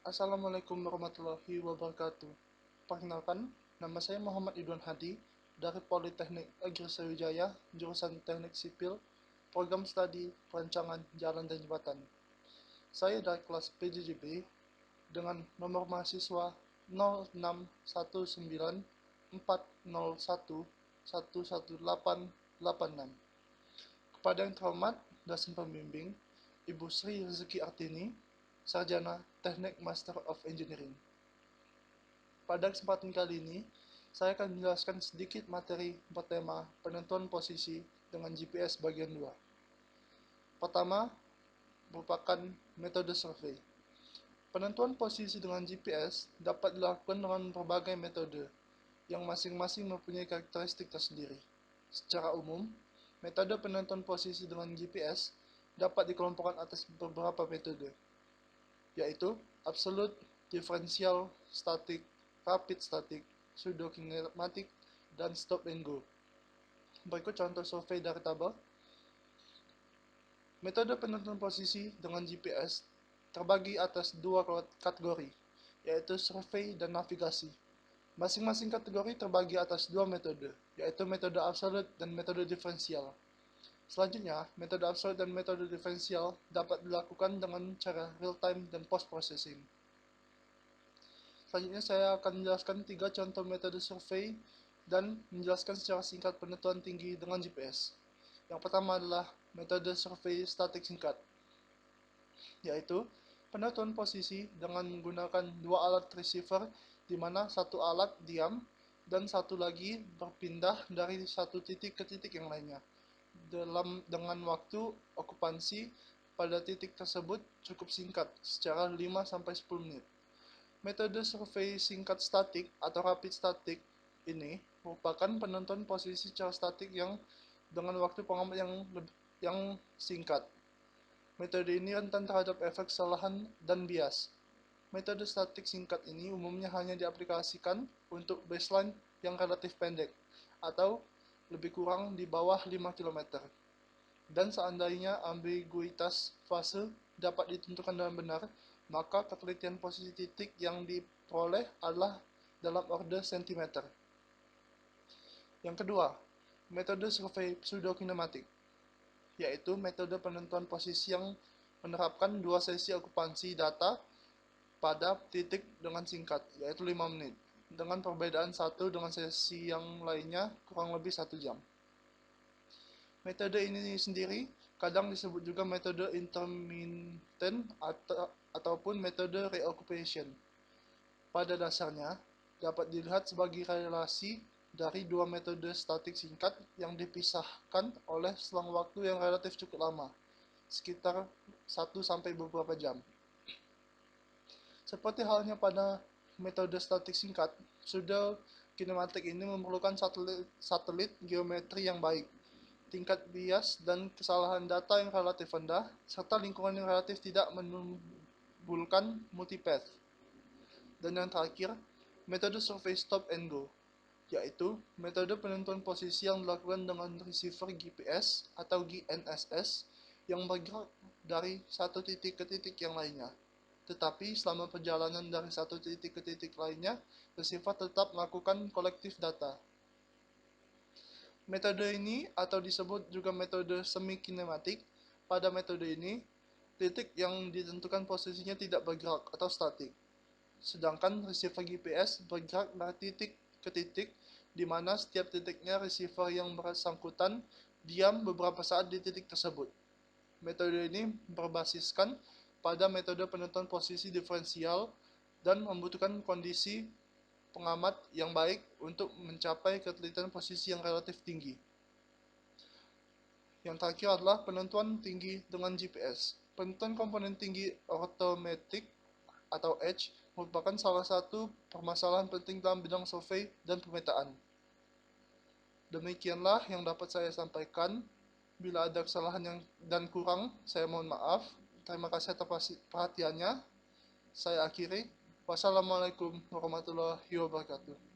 Assalamualaikum warahmatullahi wabarakatuh. Perkenalkan, nama saya Muhammad Ridwan Hadi dari Politeknik Negeri Sriwijaya, jurusan Teknik Sipil, Program Studi Perancangan Jalan dan Jembatan. Saya dari kelas PJJB dengan nomor mahasiswa 06194011186. Kepada yang terhormat dosen pembimbing, Ibu Sri Rezeki Artini, Sarjana Teknik Master of Engineering. Pada kesempatan kali ini, saya akan menjelaskan sedikit materi bertema penentuan posisi dengan GPS bagian 2. Pertama, merupakan metode survei. Penentuan posisi dengan GPS dapat dilakukan dengan berbagai metode, yang masing-masing mempunyai karakteristik tersendiri. Secara umum, metode penentuan posisi dengan GPS dapat dikelompokkan atas beberapa metode, yaitu absolute, differential, static, rapid static, pseudo-kinematic, dan stop and go. Berikut contoh survei dari tabel. Metode penentuan posisi dengan GPS terbagi atas dua kategori, yaitu survei dan navigasi. Masing-masing kategori terbagi atas dua metode, yaitu metode absolute dan metode diferensial. Selanjutnya, metode absolute dan metode diferensial dapat dilakukan dengan cara real-time dan post-processing. Selanjutnya, saya akan menjelaskan 3 contoh metode survei dan menjelaskan secara singkat penentuan tinggi dengan GPS. Yang pertama adalah metode survei statik singkat, yaitu penentuan posisi dengan menggunakan dua alat receiver di mana satu alat diam dan satu lagi berpindah dari satu titik ke titik yang lainnya dengan waktu okupansi pada titik tersebut cukup singkat, secara 5-10 menit. Metode survei singkat statik atau rapid static ini merupakan penentuan posisi secara statik yang dengan waktu pengamat yang singkat. Metode ini rentan terhadap efek kesalahan dan bias. Metode statik singkat ini umumnya hanya diaplikasikan untuk baseline yang relatif pendek, atau lebih kurang di bawah 5 km. Dan seandainya ambiguitas fase dapat ditentukan dengan benar, maka ketelitian posisi titik yang diperoleh adalah dalam order cm. Yang kedua, metode survei pseudo-kinematik, yaitu metode penentuan posisi yang menerapkan dua sesi okupansi data pada titik dengan singkat, yaitu 5 menit, dengan perbedaan satu dengan sesi yang lainnya kurang lebih 1 jam. Metode ini sendiri kadang disebut juga metode intermittent ataupun metode reoccupation. Pada dasarnya, dapat dilihat sebagai relasi dari dua metode statik singkat yang dipisahkan oleh selang waktu yang relatif cukup lama, sekitar 1 sampai beberapa jam. Seperti halnya pada metode statik singkat, pseudo-kinematik ini memerlukan satelit geometri yang baik, tingkat bias dan kesalahan data yang relatif rendah, serta lingkungan yang relatif tidak menimbulkan multipath. Dan yang terakhir, metode survei stop and go, yaitu metode penentuan posisi yang dilakukan dengan receiver GPS atau GNSS yang bergerak dari satu titik ke titik yang lainnya. Tetapi selama perjalanan dari satu titik ke titik lainnya, receiver tetap melakukan kolektif data. Metode ini atau disebut juga metode semi-kinematik. Pada metode ini, titik yang ditentukan posisinya tidak bergerak atau statik. Sedangkan receiver GPS bergerak dari titik ke titik, di mana setiap titiknya receiver yang bersangkutan diam beberapa saat di titik tersebut. Metode ini berbasiskan pada metode penentuan posisi diferensial dan membutuhkan kondisi pengamat yang baik untuk mencapai ketelitian posisi yang relatif tinggi. Yang terakhir adalah penentuan tinggi dengan GPS. Penentuan komponen tinggi ortometrik atau Edge merupakan salah satu permasalahan penting dalam bidang survei dan pemetaan. Demikianlah yang dapat saya sampaikan. Bila ada kesalahan dan kurang, saya mohon maaf. Terima kasih atas perhatiannya. Saya akhiri. Wassalamualaikum warahmatullahi wabarakatuh.